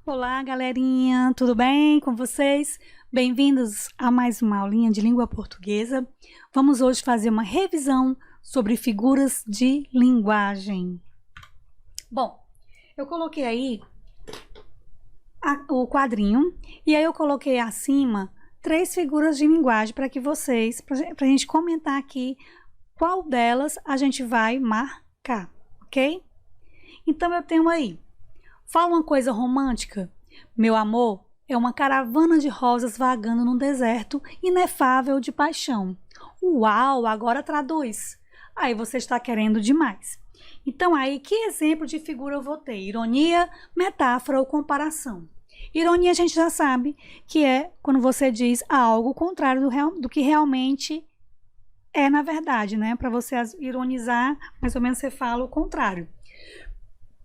Olá, galerinha, tudo bem com vocês? Bem-vindos a mais uma aulinha de língua portuguesa. Vamos hoje fazer uma revisão sobre figuras de linguagem. Bom, eu coloquei aí o quadrinho e aí eu coloquei acima 3 figuras de linguagem para que vocês, para a gente comentar aqui qual delas a gente vai marcar, ok? Então eu tenho aí: fala uma coisa romântica. Meu amor é uma caravana de rosas vagando num deserto inefável de paixão. Uau, agora traduz. Aí você está querendo demais. Então aí, que exemplo de figura eu vou ter? Ironia, metáfora ou comparação? Ironia a gente já sabe que é quando você diz algo contrário do que realmente é na verdade, né? Para você ironizar, mais ou menos você fala o contrário.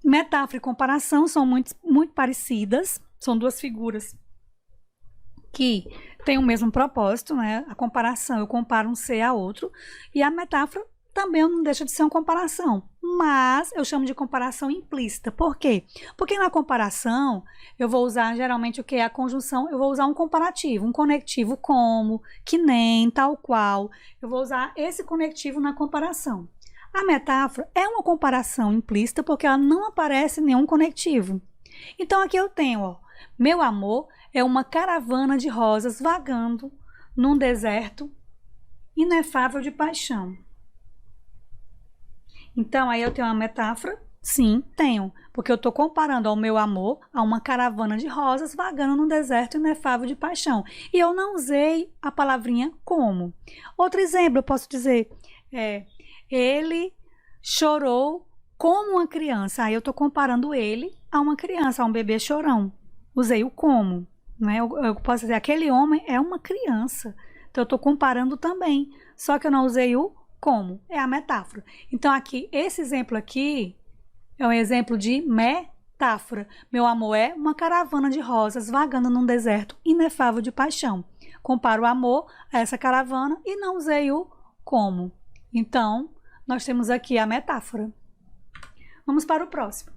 Metáfora e comparação são muito parecidas, são duas figuras que têm o mesmo propósito, né? A comparação, eu comparo um ser a outro, e a metáfora também não deixa de ser uma comparação, mas eu chamo de comparação implícita. Por quê? Porque na comparação eu vou usar geralmente o que é a conjunção, eu vou usar um comparativo, um conectivo como, que nem, tal qual, eu vou usar esse conectivo na comparação. A metáfora é uma comparação implícita porque ela não aparece nenhum conectivo. Então aqui eu tenho, ó, meu amor é uma caravana de rosas vagando num deserto inefável de paixão. Então aí eu tenho uma metáfora? Sim, tenho, porque eu estou comparando ao meu amor a uma caravana de rosas vagando num deserto inefável de paixão. E eu não usei a palavrinha como. Outro exemplo, eu posso dizer, ele chorou como uma criança. Aí eu estou comparando ele a uma criança, a um bebê chorão. Usei o como, né? Eu posso dizer, aquele homem é uma criança. Então eu estou comparando também, só que eu não usei o como, é a metáfora. Então aqui, esse exemplo aqui é um exemplo de metáfora. Meu amor é uma caravana de rosas vagando num deserto inefável de paixão. Comparo o amor a essa caravana e não usei o como. Então, nós temos aqui a metáfora. Vamos para o próximo.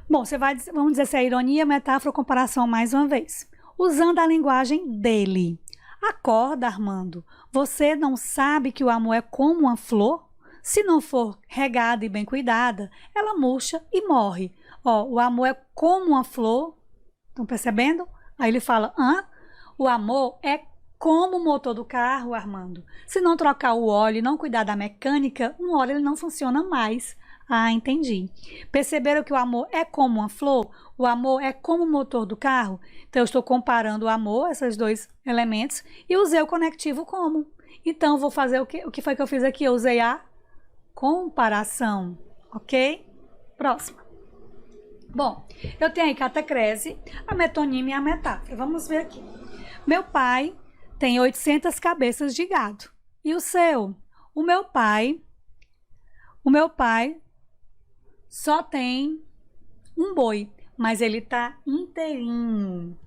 Bom, vamos dizer se é ironia, metáfora ou comparação mais uma vez. Usando a linguagem dele. Acorda, Armando. Você não sabe que o amor é como uma flor? Se não for regada e bem cuidada, ela murcha e morre. Ó, o amor é como uma flor. Estão percebendo? Aí ele fala, o amor é como o motor do carro, Armando. Se não trocar o óleo e não cuidar da mecânica, um óleo ele não funciona mais. Ah, entendi. Perceberam que o amor é como uma flor? O amor é como o motor do carro? Então, eu estou comparando o amor, esses dois elementos, e usei o conectivo como. Então, vou fazer o que foi que eu fiz aqui? Eu usei a comparação, ok? Próxima. Bom, eu tenho aí catacrese, a metonímia e a metáfora. Vamos ver aqui. Meu pai tem 800 cabeças de gado. E o seu? O meu pai só tem um boi, mas ele tá inteirinho.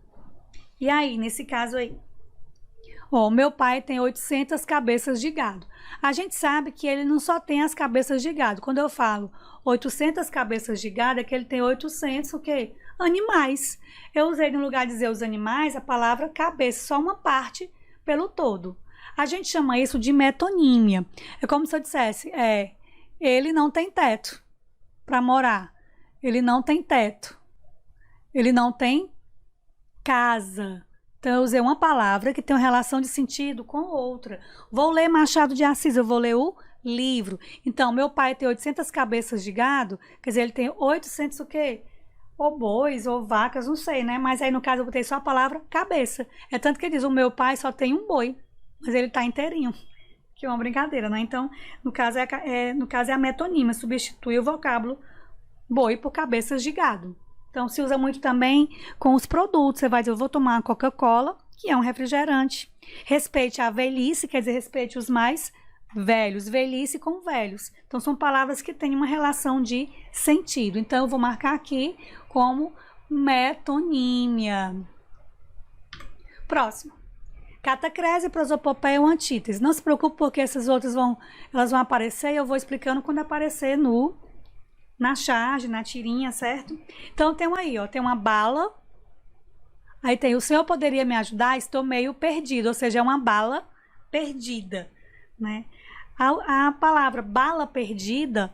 E aí, nesse caso aí? Ó, meu pai tem 800 cabeças de gado. A gente sabe que ele não só tem as cabeças de gado. Quando eu falo 800 cabeças de gado, é que ele tem 800 o quê? Animais. Eu usei no lugar de dizer os animais, a palavra cabeça, só uma parte pelo todo. A gente chama isso de metonímia. É como se eu dissesse, ele não tem teto para morar. Ele não tem teto. Ele não tem casa. Então, eu usei uma palavra que tem uma relação de sentido com outra. Vou ler Machado de Assis, eu vou ler o livro. Então, meu pai tem 800 cabeças de gado, quer dizer, ele tem 800 o quê? Ou bois, ou vacas, não sei, né? Mas aí, no caso, eu botei só a palavra cabeça. É tanto que ele diz, o meu pai só tem um boi, mas ele tá inteirinho. Que é uma brincadeira, né? Então, no caso é a metonímia, substitui o vocábulo boi por cabeças de gado. Então, se usa muito também com os produtos. Você vai dizer, eu vou tomar uma Coca-Cola, que é um refrigerante. Respeite a velhice, quer dizer, respeite os mais velhos. Velhice com velhos. Então, são palavras que têm uma relação de sentido. Então, eu vou marcar aqui como metonímia. Próximo. Catacrese, prosopopeia ou antítese. Não se preocupe porque essas outras elas vão aparecer e eu vou explicando quando aparecer no na charge, na tirinha, certo? Então tem aí, ó, tem uma bala. Aí tem, o senhor poderia me ajudar? Estou meio perdido, ou seja, é uma bala perdida, né? A palavra bala perdida,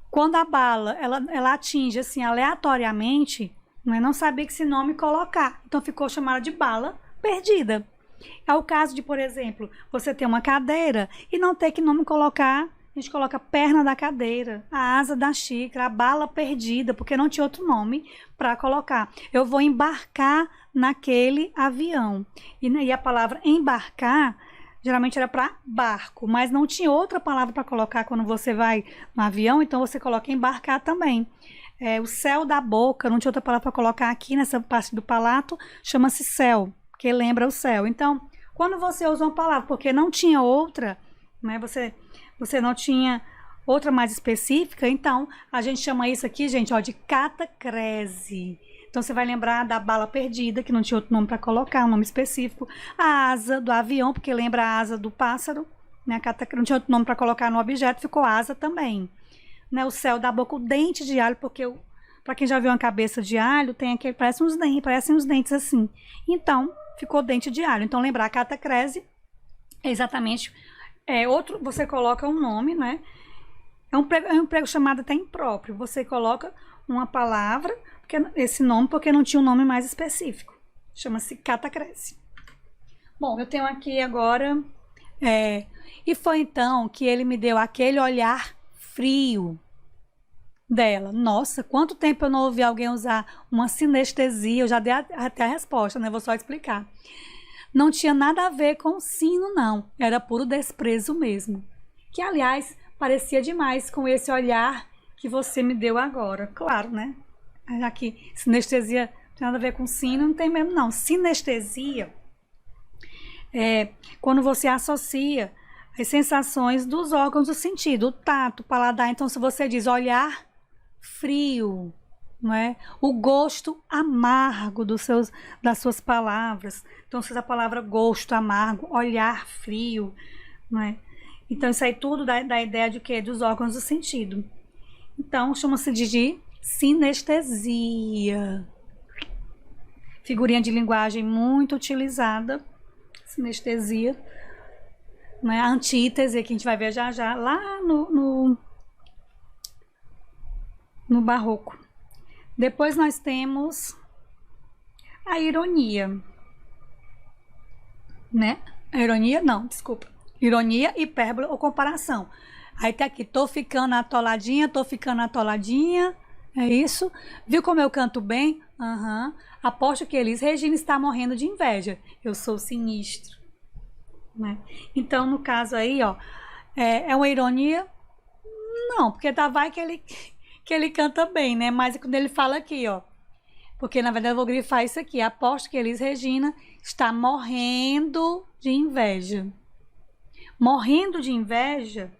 quando a bala, ela atinge, assim, aleatoriamente, né, não sabia que esse nome colocar, então ficou chamada de bala perdida. É o caso de, por exemplo, você ter uma cadeira e não ter que nome colocar. A gente coloca a perna da cadeira, a asa da xícara, a bala perdida, porque não tinha outro nome para colocar. Eu vou embarcar naquele avião. E a palavra embarcar, geralmente era para barco, mas não tinha outra palavra para colocar quando você vai no avião, então você coloca embarcar também. O céu da boca, não tinha outra palavra para colocar aqui nessa parte do palato, chama-se céu, que lembra o céu. Então, quando você usa uma palavra, porque não tinha outra, né, você não tinha outra mais específica, então a gente chama isso aqui, gente, ó, de catacrese. Então você vai lembrar da bala perdida, que não tinha outro nome para colocar, um nome específico. A asa do avião, porque lembra a asa do pássaro, né? Não tinha outro nome para colocar no objeto, ficou asa também. Né? O céu da boca, o dente de alho, porque para quem já viu uma cabeça de alho, tem aquele, parecem uns dentes assim. Então, ficou dente de alho. Então, lembrar catacrese é exatamente... você coloca um nome, né? É um emprego chamado até impróprio. Você coloca uma palavra, esse nome, porque não tinha um nome mais específico. Chama-se catacrese. Bom, eu tenho aqui agora... e foi então que ele me deu aquele olhar frio dela. Nossa, quanto tempo eu não ouvi alguém usar uma sinestesia. Eu já dei até a resposta, né? Vou só explicar. Não tinha nada a ver com sino, não. Era puro desprezo mesmo. Que, aliás, parecia demais com esse olhar que você me deu agora. Claro, né? Aqui, sinestesia não tem nada a ver com sino, não tem mesmo, não. Sinestesia é quando você associa as sensações dos órgãos do sentido. O tato, o paladar. Então, se você diz olhar frio... Não é? O gosto amargo das suas palavras. Então, se a palavra gosto amargo, olhar frio, não é? Então, isso aí tudo dá ideia de quê? Dos órgãos do sentido. Então, chama-se de sinestesia. Figurinha de linguagem muito utilizada. Sinestesia. Não é? A antítese, que a gente vai ver já já, lá no Barroco. Depois nós temos a ironia, né? A ironia, não, desculpa. Ironia, hipérbole ou comparação. Aí tá aqui, tô ficando atoladinha, é isso? Viu como eu canto bem? Aham. Aposto que Elis Regina está morrendo de inveja. Eu sou sinistro. Né? Então, no caso aí, ó, é uma ironia? Não, porque vai que ele canta bem, né? Mas quando ele fala aqui, ó, porque na verdade eu vou grifar isso aqui, aposto que Elis Regina está morrendo de inveja. Morrendo de inveja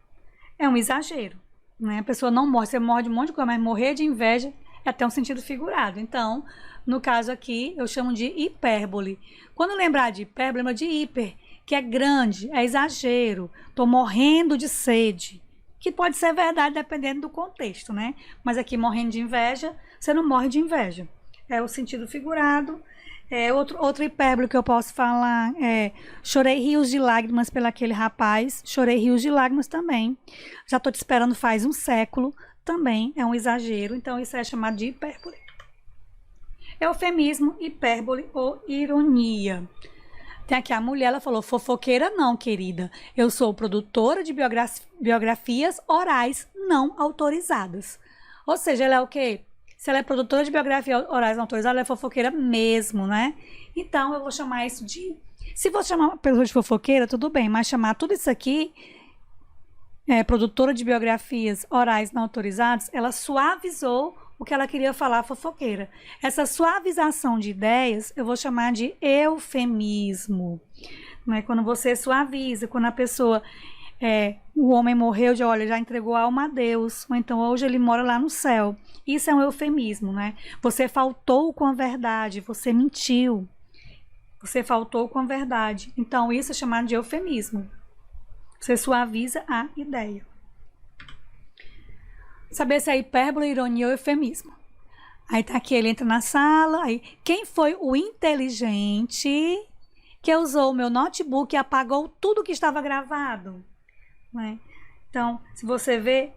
é um exagero, né? A pessoa não morre, você morre de um monte de coisa, mas morrer de inveja é até um sentido figurado. Então, no caso aqui, eu chamo de hipérbole. Quando lembrar de hipérbole, lembra de hiper, que é grande, é exagero, tô morrendo de sede. Que pode ser verdade dependendo do contexto, né? Mas aqui, morrendo de inveja, você não morre de inveja. É o sentido figurado. Outro hipérbole que eu posso falar é chorei rios de lágrimas pelaquele rapaz. Chorei rios de lágrimas também. Já estou te esperando faz um século. Também é um exagero. Então, isso é chamado de hipérbole. Eufemismo, hipérbole ou ironia. Tem aqui a mulher, ela falou, fofoqueira não, querida. Eu sou produtora de biografias orais não autorizadas. Ou seja, ela é o quê? Se ela é produtora de biografias orais não autorizadas, ela é fofoqueira mesmo, né? Então, eu vou chamar isso de... Se você chamar uma pessoa de fofoqueira, tudo bem, mas chamar tudo isso aqui, produtora de biografias orais não autorizadas, ela suavizou o que ela queria falar, fofoqueira. Essa suavização de ideias, eu vou chamar de eufemismo. Né? Quando você suaviza, quando a pessoa, o homem morreu, olha, já entregou a alma a Deus, ou então hoje ele mora lá no céu. Isso é um eufemismo, né? Você faltou com a verdade, você mentiu. Você faltou com a verdade. Então, isso é chamado de eufemismo. Você suaviza a ideia. Saber se é hipérbole, ironia ou eufemismo. Aí tá aqui, ele entra na sala, aí quem foi o inteligente que usou o meu notebook e apagou tudo que estava gravado? Né? Então, se você vê,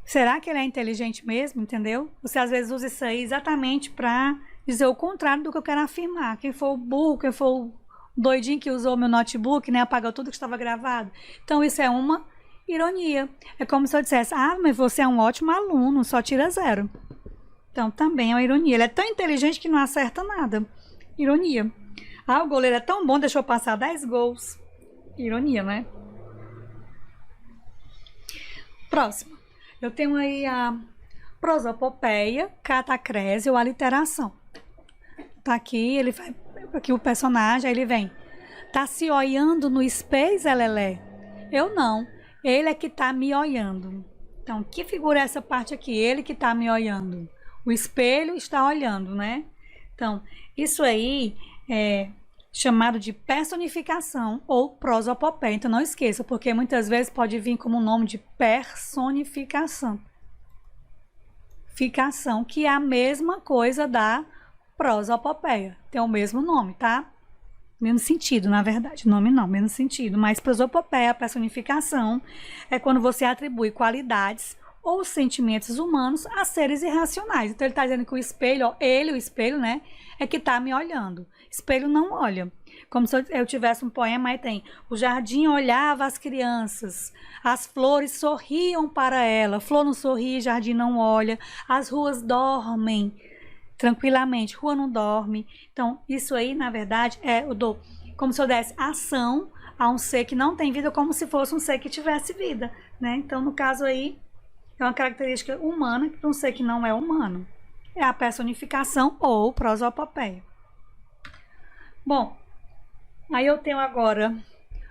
será que ele é inteligente mesmo, entendeu? Você às vezes usa isso aí exatamente para dizer o contrário do que eu quero afirmar. Quem foi o burro, quem foi o doidinho que usou o meu notebook, né, apagou tudo que estava gravado. Então, isso é uma ironia. É como se eu dissesse, mas você é um ótimo aluno, só tira 0. Então, também é uma ironia. Ele é tão inteligente que não acerta nada. Ironia. O goleiro é tão bom, deixou passar 10 gols. Ironia, né? Próximo. Eu tenho aí a prosopopeia, catacrese ou aliteração. Tá aqui, ele vai... Aqui o personagem, aí ele vem. Tá se olhando no espelho, Zé Lelé? Eu não. Ele é que tá me olhando. Então, que figura é essa parte aqui? Ele que tá me olhando. O espelho está olhando, né? Então, isso aí é chamado de personificação ou prosopopeia. Então, não esqueça, porque muitas vezes pode vir como um nome de personificação. Que é a mesma coisa da prosopopeia. Tem o mesmo nome, tá? Menos sentido, na verdade. Nome não, menos sentido. Mas prosopopeia, personificação, é quando você atribui qualidades ou sentimentos humanos a seres irracionais. Então ele está dizendo que o espelho, ó, ele, o espelho, né, é que está me olhando. Espelho não olha. Como se eu tivesse um poema, aí tem: o jardim olhava as crianças, as flores sorriam para ela, flor não sorri, jardim não olha, as ruas dormem tranquilamente, rua não dorme. Então isso aí, na verdade, é como se eu desse ação a um ser que não tem vida, como se fosse um ser que tivesse vida, né? Então no caso aí, é uma característica humana para um ser que não é humano. É a personificação ou prosopopeia. Bom, aí eu tenho agora,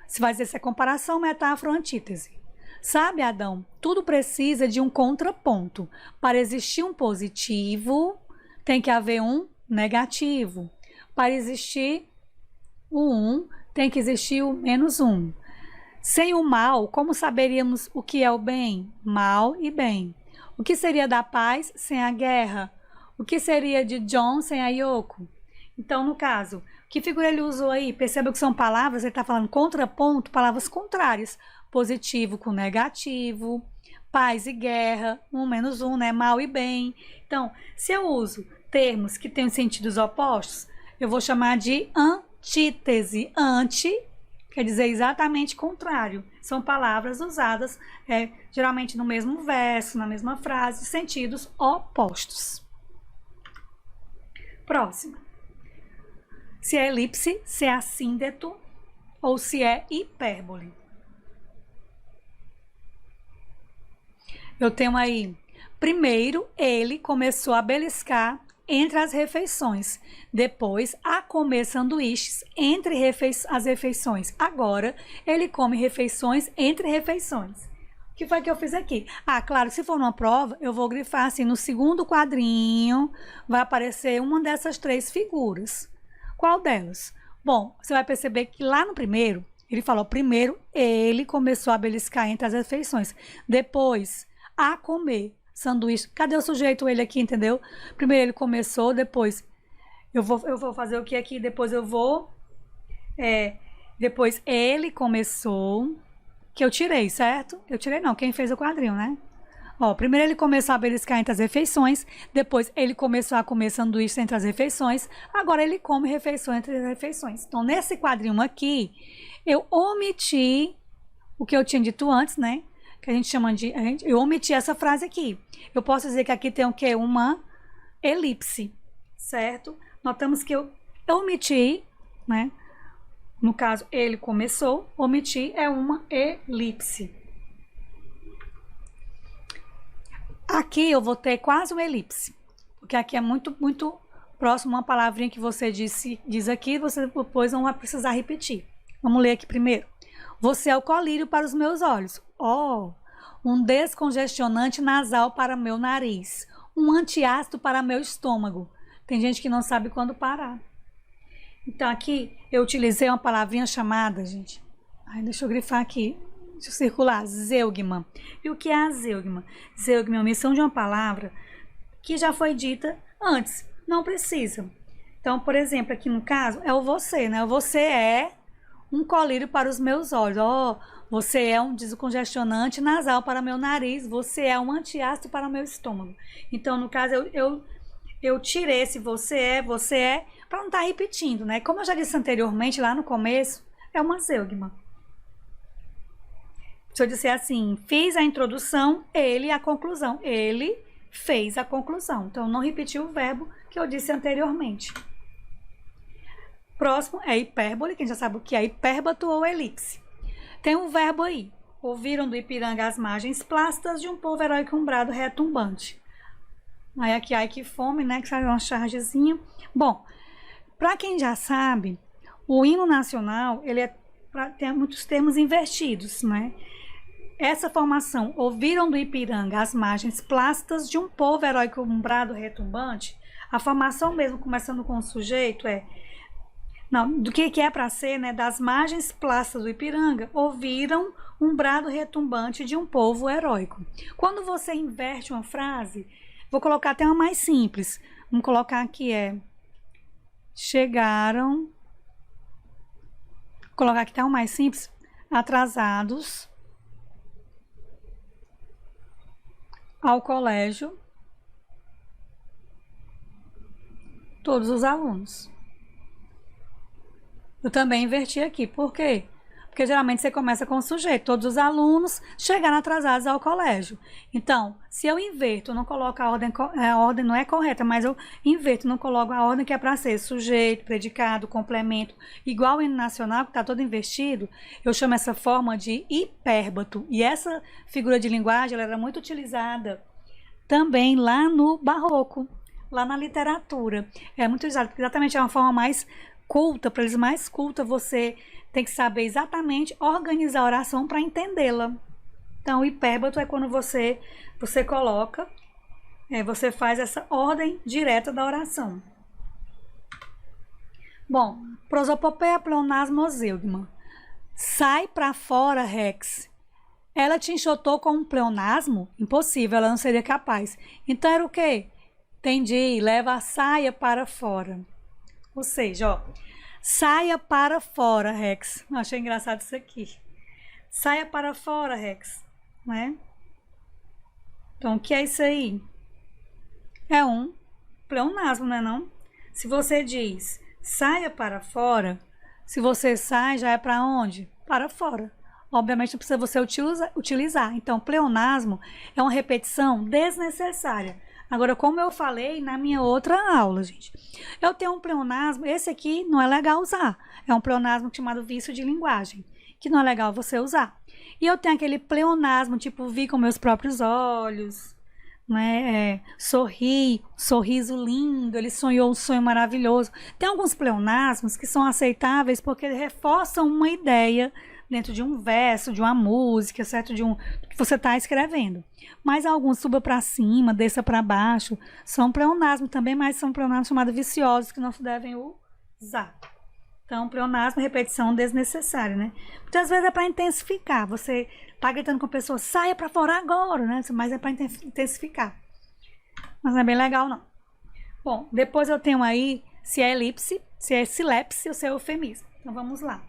se vai dizer se é comparação, metáfora ou antítese. Sabe, Adão, tudo precisa de um contraponto. Para existir um positivo, tem que haver um negativo. Para existir o 1, tem que existir o -1. Sem o mal, como saberíamos o que é o bem? Mal e bem. O que seria da paz sem a guerra? O que seria de John sem a Yoko? Então, no caso, que figura ele usou aí? Perceba que são palavras, ele está falando contraponto, palavras contrárias. Positivo com negativo, paz e guerra, 1 - 1, né? Mal e bem. Então, se eu uso termos que têm sentidos opostos, eu vou chamar de antítese. Anti quer dizer exatamente contrário. São palavras usadas geralmente no mesmo verso, na mesma frase, sentidos opostos. Próxima. Se é elipse, se é assíndeto ou se é hipérbole. Eu tenho aí, primeiro, ele começou a beliscar entre as refeições. Depois, a comer sanduíches entre as refeições. Agora, ele come refeições entre refeições. O que foi que eu fiz aqui? Claro, se for numa prova, eu vou grifar assim, no segundo quadrinho, vai aparecer uma dessas 3 figuras. Qual delas? Bom, você vai perceber que lá no primeiro, ele falou, primeiro, ele começou a beliscar entre as refeições. Depois, a comer sanduíche. Cadê o sujeito, ele aqui, entendeu? Primeiro ele começou, depois eu vou fazer o que aqui, depois eu vou depois ele começou, que eu tirei, certo? Eu tirei não, quem fez o quadrinho, né? Ó, primeiro ele começou a beliscar entre as refeições, depois ele começou a comer sanduíche entre as refeições, agora ele come refeição entre as refeições. Então, nesse quadrinho aqui, eu omiti o que eu tinha dito antes, né? Que a gente chama de... eu omiti essa frase aqui. Eu posso dizer que aqui tem o quê? Uma elipse, certo? Notamos que eu omiti, né? No caso, ele começou, omitir é uma elipse. Aqui eu vou ter quase uma elipse, porque aqui é muito, muito próximo uma palavrinha que você diz aqui, você depois não vai precisar repetir. Vamos ler aqui primeiro. Você é o colírio para os meus olhos. Um descongestionante nasal para meu nariz. Um antiácido para meu estômago. Tem gente que não sabe quando parar. Então aqui eu utilizei uma palavrinha chamada, gente. Deixa eu grifar aqui. circular, zeugma. E o que é a zeugma? Zeugma é a omissão de uma palavra que já foi dita antes, não precisa. Então, por exemplo, aqui no caso, é o você, né? O você é um colírio para os meus olhos. Você é um descongestionante nasal para meu nariz. Você é um antiácido para o meu estômago. Então, no caso, eu tirei esse você é, para não estar repetindo, né? Como eu já disse anteriormente, lá no começo, é uma zeugma. Se eu disser assim, fiz a introdução, ele a conclusão. Ele fez a conclusão. Então, não repetiu o verbo que eu disse anteriormente. Próximo é hipérbole, quem já sabe o que é hipérbato ou elipse. Tem um verbo aí. Ouviram do Ipiranga as margens plácidas de um povo heróico umbrado retumbante. Aí aqui, ai que fome, né? Que sai uma chargezinha. Bom, para quem já sabe, o hino nacional, ele tem muitos termos invertidos, né? Essa formação, ouviram do Ipiranga as margens plácidas de um povo heróico umbrado retumbante, a formação mesmo, começando com o sujeito, do que é para ser, né? Das margens plácidas do Ipiranga, ouviram um brado retumbante de um povo heróico. Quando você inverte uma frase, vou colocar até uma mais simples. Vamos colocar aqui, chegaram, vou colocar aqui até uma mais simples, atrasados ao colégio todos os alunos. Eu também inverti aqui. Por quê? Porque geralmente você começa com o sujeito. Todos os alunos chegaram atrasados ao colégio. Então, se eu inverto, eu não coloco a ordem não é correta, mas eu inverto, não coloco a ordem que é para ser sujeito, predicado, complemento, igual o hino nacional, que está todo invertido, eu chamo essa forma de hipérbato. E essa figura de linguagem, ela era muito utilizada também lá no barroco, lá na literatura. É muito utilizada, porque exatamente é uma forma mais culta, para eles mais culta, você tem que saber exatamente organizar a oração para entendê-la. Então, o hipérbato é quando você coloca, você faz essa ordem direta da oração. Bom, prosopopeia, pleonasmo ou zeugma. Sai para fora, Rex. Ela te enxotou com um pleonasmo? Impossível, ela não seria capaz. Então, era o quê? Entendi, leva a saia para fora. Ou seja, saia para fora, Rex. Achei engraçado isso aqui. Saia para fora, Rex. Né? Então, o que é isso aí? É um pleonasmo, não é não? Se você diz saia para fora, se você sai, já é para onde? Para fora. Obviamente, não precisa você utilizar. Então, pleonasmo é uma repetição desnecessária. Agora, como eu falei na minha outra aula, gente, eu tenho um pleonasmo, esse aqui não é legal usar. É um pleonasmo chamado vício de linguagem, que não é legal você usar. E eu tenho aquele pleonasmo, tipo, vi com meus próprios olhos, né? Sorri, sorriso lindo, ele sonhou um sonho maravilhoso. Tem alguns pleonasmos que são aceitáveis porque reforçam uma ideia dentro de um verso, de uma música, certo? Do que você está escrevendo. Mas alguns suba para cima, desça para baixo, são pleonasmos também, mas são pleonasmos chamados viciosos, que não se devem usar. Então, pleonasmo é repetição desnecessária, né? Muitas vezes é para intensificar. Você está gritando com a pessoa, saia para fora agora, né? Mas é para intensificar. Mas não é bem legal, não. Bom, depois eu tenho aí se é elipse, se é silepse ou se é eufemismo. Então, vamos lá.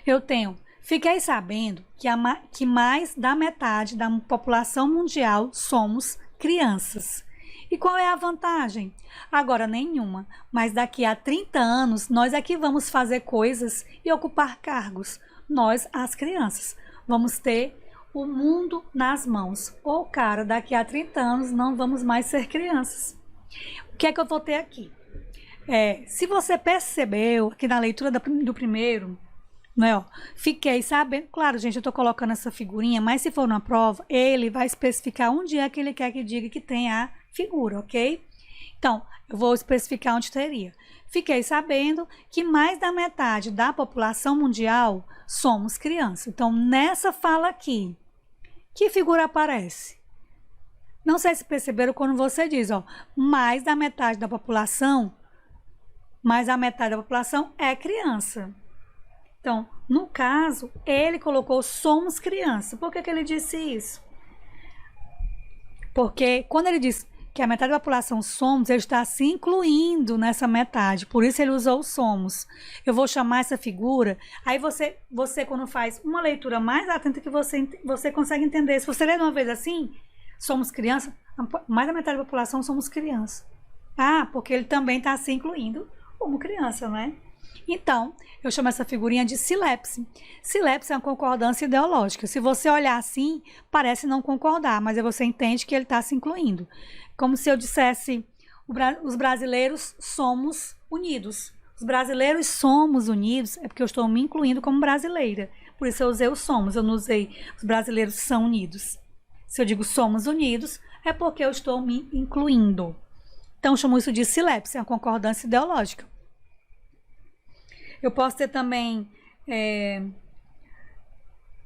Eu tenho, fiquei sabendo que mais da metade da população mundial somos crianças. E qual é a vantagem? Agora nenhuma, mas daqui a 30 anos nós é que vamos fazer coisas e ocupar cargos. Nós, as crianças, vamos ter o mundo nas mãos. Ou, cara, daqui a 30 anos não vamos mais ser crianças. O que é que eu vou ter aqui? Se você percebeu aqui na leitura do primeiro, né, fiquei sabendo, claro, gente, eu tô colocando essa figurinha, mas se for na prova, ele vai especificar onde é que ele quer que diga que tem a figura, ok? Então, eu vou especificar onde teria. Fiquei sabendo que mais da metade da população mundial somos crianças. Então, nessa fala aqui, que figura aparece? Não sei se perceberam quando você diz, mais da metade da população é criança. Então, No caso, ele colocou somos criança. Por que ele disse isso? Porque quando ele diz que a metade da população somos, ele está se incluindo nessa metade. Por isso ele usou somos. Eu vou chamar essa figura. Aí você quando faz uma leitura mais atenta, que você consegue entender. Se você ler de uma vez assim, somos criança, mais da metade da população somos criança. Ah, porque ele também está se incluindo como criança, né? Então, eu chamo essa figurinha de silepse. Silepse é uma concordância ideológica. Se você olhar assim, parece não concordar, mas aí você entende que ele está se incluindo. Como se eu dissesse, os brasileiros somos unidos. Os brasileiros somos unidos, é porque eu estou me incluindo como brasileira. Por isso eu usei o somos, eu não usei os brasileiros são unidos. Se eu digo somos unidos, é porque eu estou me incluindo. Então, eu chamo isso de silepse, é uma concordância ideológica. Eu posso ter também,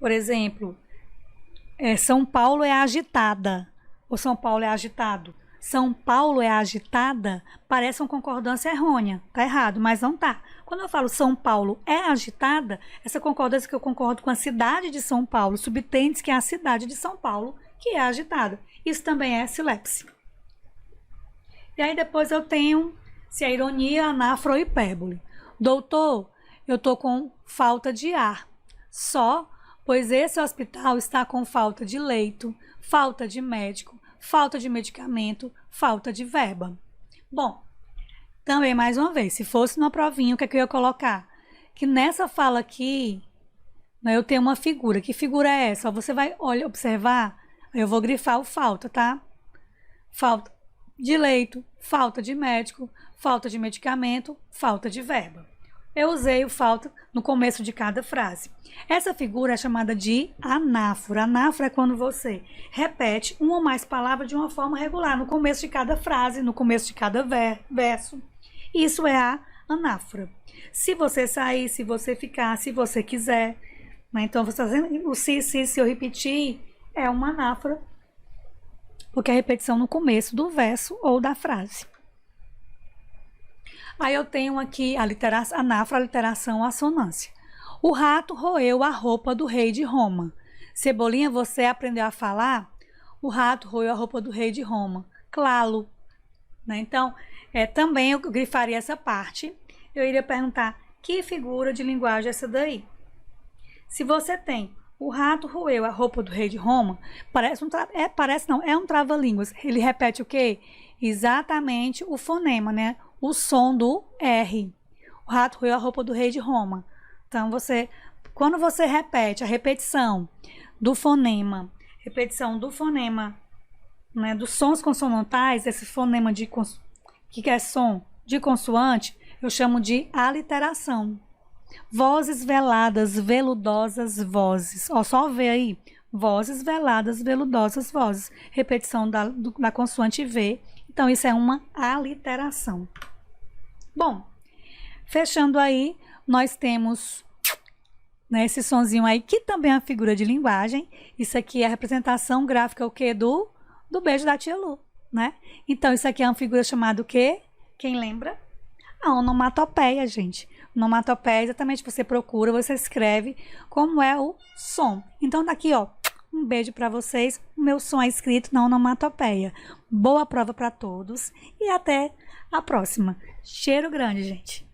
por exemplo, São Paulo é agitada, ou São Paulo é agitado. São Paulo é agitada, parece uma concordância errônea, tá errado, mas não tá. Quando eu falo São Paulo é agitada, essa concordância que eu concordo com a cidade de São Paulo, subtende que é a cidade de São Paulo que é agitada. Isso também é silepse. E aí depois eu tenho se a ironia, anáfora ou hipérbole. Doutor, eu tô com falta de ar. Só, pois esse hospital está com falta de leito, falta de médico, falta de medicamento, falta de verba. Bom, também mais uma vez, se fosse numa provinha, o que é que eu ia colocar? Que nessa fala aqui, né, eu tenho uma figura. Que figura é essa? Você vai observar, eu vou grifar o falta, tá? Falta de leito, falta de médico, falta de medicamento, falta de verba. Eu usei o falta no começo de cada frase. Essa figura é chamada de anáfora. Anáfora é quando você repete uma ou mais palavras de uma forma regular no começo de cada frase, no começo de cada verso. Isso é a anáfora. Se você sair, se você ficar, se você quiser, né? Então você está dizendo o se eu repetir, é uma anáfora, porque é a repetição no começo do verso ou da frase. Aí eu tenho aqui a anáfora, a literação, a assonância. O rato roeu a roupa do rei de Roma. Cebolinha, você aprendeu a falar? O rato roeu a roupa do rei de Roma. Claro. Né? Então, também eu grifaria essa parte. Eu iria perguntar, que figura de linguagem é essa daí? Se você tem o rato roeu a roupa do rei de Roma, é um trava-línguas. Ele repete o quê? Exatamente o fonema, né? O som do R. O rato roeu a roupa do rei de Roma. Então, quando você repete a repetição do fonema, né, dos sons consonantais, esse fonema que é som de consoante, eu chamo de aliteração. Vozes veladas, veludosas, vozes. Ó, só ver aí. Vozes veladas, veludosas, vozes. Repetição da consoante V. Então, isso é uma aliteração. Bom, fechando aí, nós temos, né, esse sonzinho aí, que também é uma figura de linguagem. Isso aqui é a representação gráfica, o quê? Do beijo da tia Lu, né? Então, isso aqui é uma figura chamada o quê? Quem lembra? A onomatopeia, gente. Onomatopeia, exatamente, você procura, você escreve como é o som. Então, daqui, ó, um beijo para vocês. O meu som é escrito na onomatopeia. Boa prova para todos e até a próxima. Cheiro grande, gente.